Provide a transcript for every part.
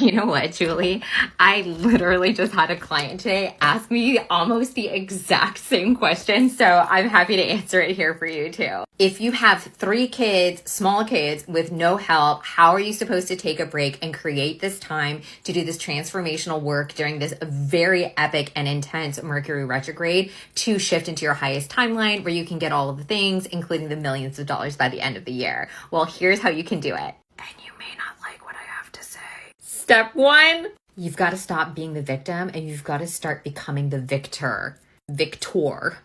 You know what, Julie? I literally just had a client today ask me almost the exact same question, so I'm happy to answer it here for you too. If you have 3 kids, small kids with no help, how are you supposed to take a break and create this time to do this transformational work during this very epic and intense Mercury retrograde to shift into your highest timeline where you can get all of the things, including the millions of dollars by the end of the year? Well, here's how you can do it. And you may not like what I have to say. Step 1, you've got to stop being the victim and you've got to start becoming the victor.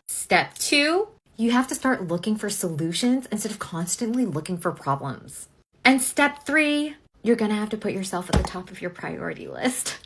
Step 2, you have to start looking for solutions instead of constantly looking for problems. And step 3, you're going to have to put yourself at the top of your priority list.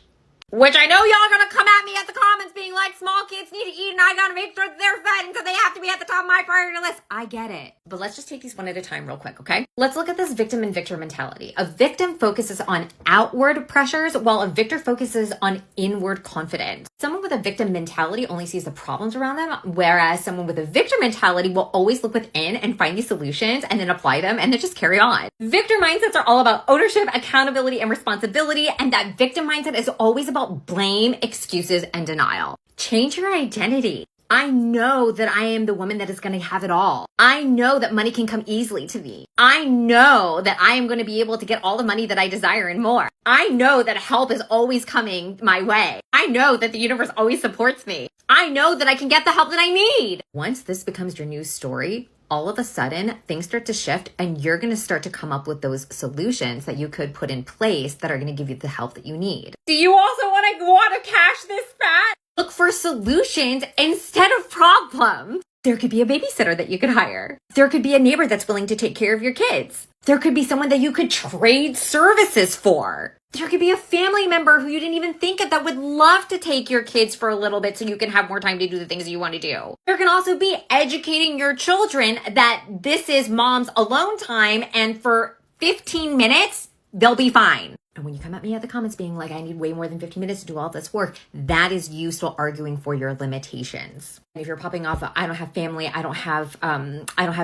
Which I know y'all are going to come at me at the comments being like, small kids need to eat and I got to make sure that they're fed and so they have to be at the top of my priority list. I get it. But let's just take these one at a time real quick, okay? Let's look at this victim and victor mentality. A victim focuses on outward pressures while a victor focuses on inward confidence. Someone with a victim mentality only sees the problems around them, whereas someone with a victor mentality will always look within and find these solutions and then apply them and then just carry on. Victor mindsets are all about ownership, accountability, and responsibility, and that victim mindset is always about blame, excuses, and denial. Change your identity. I know that I am the woman that is going to have it all. I know that money can come easily to me. I know that I am going to be able to get all the money that I desire and more. I know that help is always coming my way. I know that the universe always supports me. I know that I can get the help that I need. Once this becomes your new story, all of a sudden things start to shift and you're going to start to come up with those solutions that you could put in place that are going to give you the help that you need. Do you also want to cash this fat? Look for solutions instead of problems. There could be a babysitter that you could hire. There could be a neighbor that's willing to take care of your kids. There could be someone that you could trade services for. There could be a family member who you didn't even think of that would love to take your kids for a little bit so you can have more time to do the things you want to do. There can also be educating your children that this is mom's alone time and for 15 minutes, they'll be fine. And when you come at me at the comments being like, I need way more than 15 minutes to do all this work, that is you still arguing for your limitations. If you're popping off, I don't have family, I don't have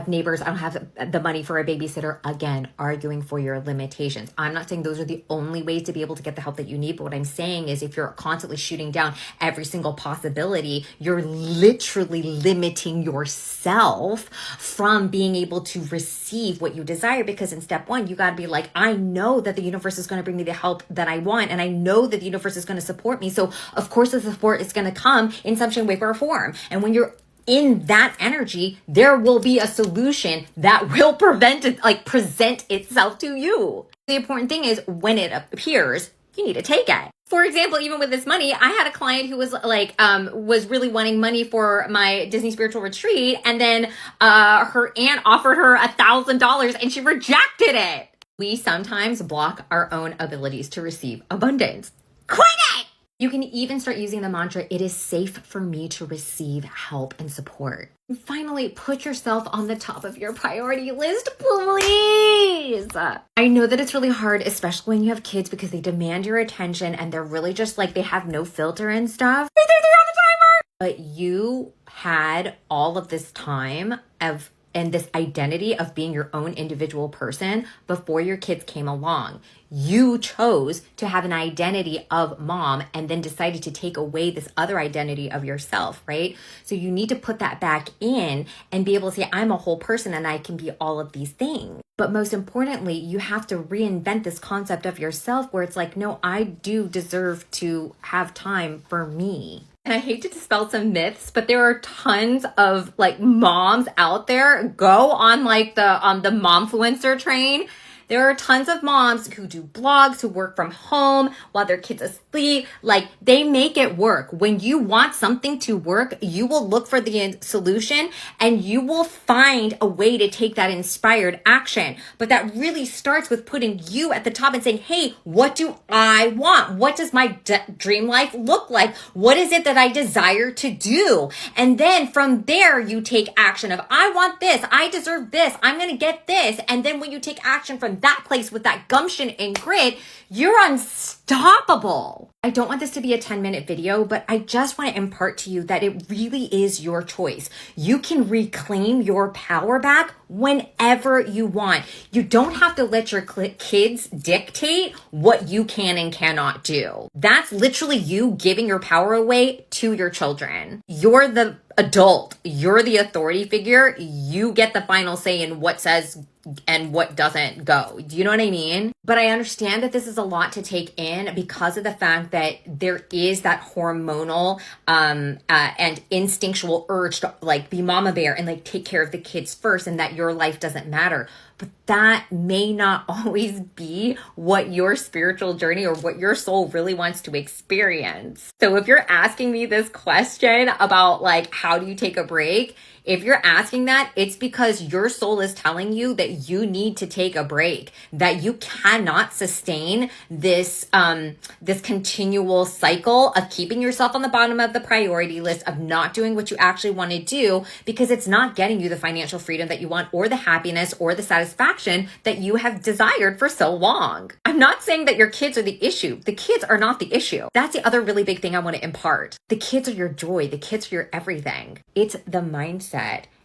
neighbors, I don't have the money for a babysitter, again, arguing for your limitations. I'm not saying those are the only ways to be able to get the help that you need, but what I'm saying is if you're constantly shooting down every single possibility, you're literally limiting yourself from being able to receive what you desire, because in step 1, you got to be like, I know that the universe is going to bring me the help that I want, and I know that the universe is going to support me, so of course the support is going to come in some shape, way, or form. And when you're in that energy, there will be a solution that will present itself to you. The important thing is when it appears, you need to take it. For example, even with this money, I had a client who was was really wanting money for my Disney spiritual retreat, and then her aunt offered her $1,000 and she rejected it. We sometimes block our own abilities to receive abundance. Quit it! You can even start using the mantra, it is safe for me to receive help and support. And finally, put yourself on the top of your priority list, please. I know that it's really hard, especially when you have kids, because they demand your attention and they're really just like, they have no filter and stuff. They're on the timer. But you had all of this time and this identity of being your own individual person before your kids came along. You chose to have an identity of mom and then decided to take away this other identity of yourself, right? So you need to put that back in and be able to say, I'm a whole person and I can be all of these things. But most importantly, you have to reinvent this concept of yourself where it's like, no, I do deserve to have time for me. And I hate to dispel some myths, but there are tons of moms out there. Go on the momfluencer train. There are tons of moms who do blogs, who work from home while their kids asleep. They make it work. When you want something to work, you will look for the solution and you will find a way to take that inspired action. But that really starts with putting you at the top and saying, hey, what do I want? What does my dream life look like? What is it that I desire to do? And then from there, you take action of, I want this. I deserve this. I'm going to get this. And then when you take action from from that place with that gumption and grit, you're unstoppable. I don't want this to be a 10-minute video, but I just want to impart to you that it really is your choice. You can reclaim your power back whenever you want. You don't have to let your kids dictate what you can and cannot do. That's literally you giving your power away to your children. You're the adult. You're the authority figure. You get the final say in what says and what doesn't go. Do you know what I mean? But I understand that this is a lot to take in because of the fact that there is that hormonal and instinctual urge to like be mama bear and like take care of the kids first, and that your life doesn't matter. But that may not always be what your spiritual journey or what your soul really wants to experience. So if you're asking me this question about like, how do you take a break? If you're asking that, it's because your soul is telling you that you need to take a break, that you cannot sustain this, this continual cycle of keeping yourself on the bottom of the priority list, of not doing what you actually want to do, because it's not getting you the financial freedom that you want, or the happiness or the satisfaction that you have desired for so long. I'm not saying that your kids are the issue. The kids are not the issue. That's the other really big thing I want to impart. The kids are your joy. The kids are your everything. It's the mindset.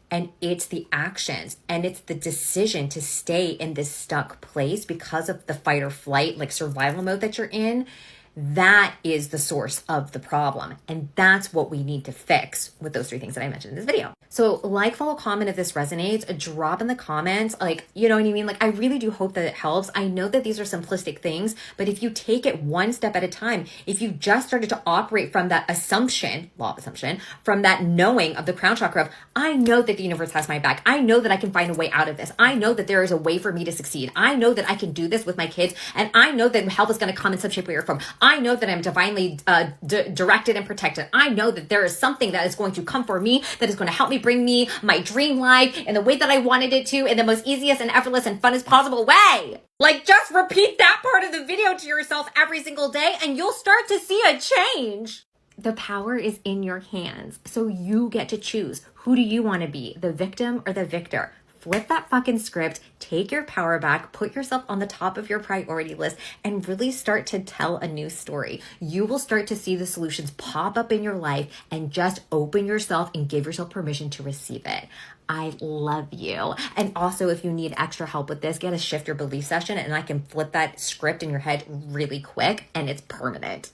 And it's the actions, and it's the decision to stay in this stuck place because of the fight or flight, like survival mode that you're in. That is the source of the problem. And that's what we need to fix with those 3 things that I mentioned in this video. So like, follow, comment if this resonates, a drop in the comments, like, you know what I mean? Like, I really do hope that it helps. I know that these are simplistic things, but if you take it one step at a time, if you just started to operate from that assumption, law of assumption, from that knowing of the crown chakra of, I know that the universe has my back. I know that I can find a way out of this. I know that there is a way for me to succeed. I know that I can do this with my kids. And I know that help is going to come in some shape, way, or form. I know that I'm divinely directed and protected. I know that there is something that is going to come for me, that is going to help me bring me my dream life in the way that I wanted it to, in the most easiest and effortless and funnest possible way. Like, just repeat that part of the video to yourself every single day and you'll start to see a change. The power is in your hands. So you get to choose. Who do you want to be? The victim or the victor? Flip that fucking script, take your power back, put yourself on the top of your priority list, and really start to tell a new story. You will start to see the solutions pop up in your life, and just open yourself and give yourself permission to receive it. I love you. And also, if you need extra help with this, get a shift your belief session, and I can flip that script in your head really quick, and it's permanent.